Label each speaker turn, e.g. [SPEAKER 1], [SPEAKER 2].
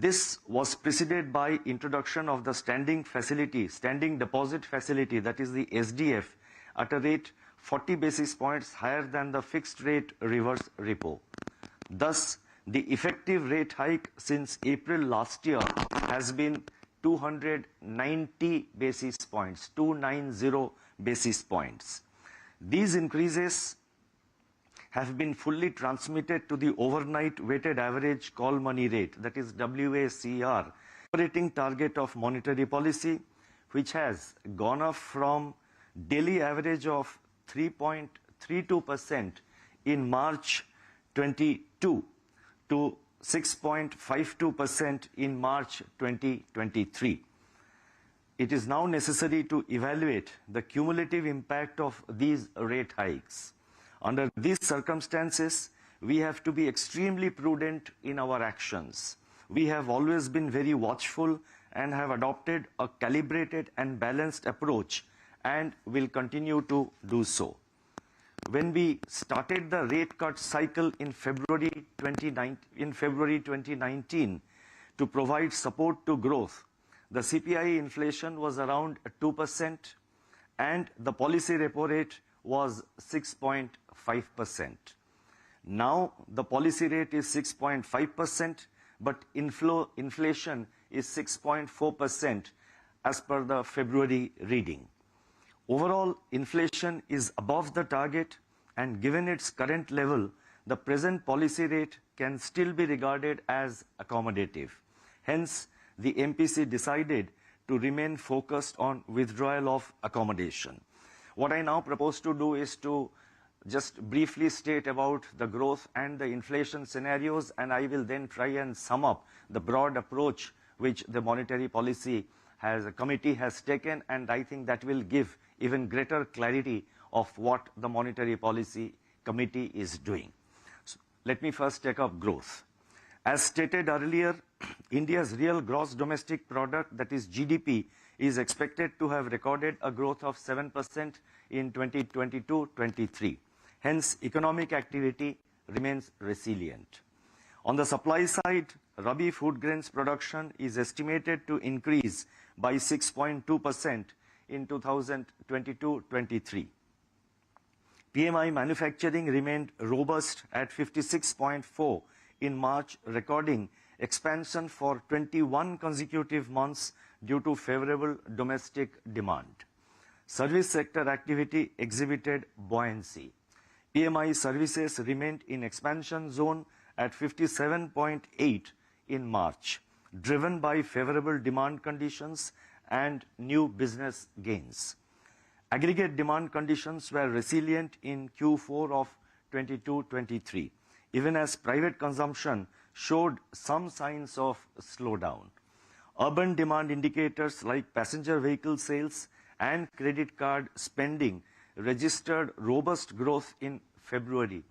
[SPEAKER 1] This was preceded by introduction of the standing deposit facility, that is the SDF, at a rate 40 basis points higher than the fixed rate reverse repo. Thus, the effective rate hike since April last year has been 290 basis points, 290 basis points. These increases have been fully transmitted to the overnight weighted average call money rate, that is WACR, operating target of monetary policy, which has gone up from daily average of 3.32% in March 22 to 6.52% in March 2023. It is now necessary to evaluate the cumulative impact of these rate hikes. Under these circumstances, we have to be extremely prudent in our actions. We have always been very watchful and have adopted a calibrated and balanced approach and will continue to do so. When we started the rate cut cycle in February 2019 to provide support to growth, the CPI inflation was around 2% and the policy repo rate was 6.5%. Now the policy rate is 6.5%, but inflation is 6.4% as per the February reading. Overall, inflation is above the target, and given its current level, the present policy rate can still be regarded as accommodative. Hence, the MPC decided to remain focused on withdrawal of accommodation. What I now propose to do is to just briefly state about the growth and the inflation scenarios, and I will then try and sum up the broad approach which the monetary policy committee has taken, and I think that will give even greater clarity of what the monetary policy committee is doing. So, let me first take up growth. As stated earlier, India's real gross domestic product, that is GDP, is expected to have recorded a growth of 7% in 2022-23. Hence, economic activity remains resilient. On the supply side, Rabi food grains production is estimated to increase by 6.2% in 2022-23. PMI manufacturing remained robust at 56.4 in March, recording expansion for 21 consecutive months due to favorable domestic demand. Service sector activity exhibited buoyancy. PMI services remained in expansion zone at 57.8 in March, driven by favorable demand conditions and new business gains. Aggregate demand conditions were resilient in Q4 of 22-23, even as private consumption showed some signs of slowdown. Urban demand indicators like passenger vehicle sales and credit card spending registered robust growth in February,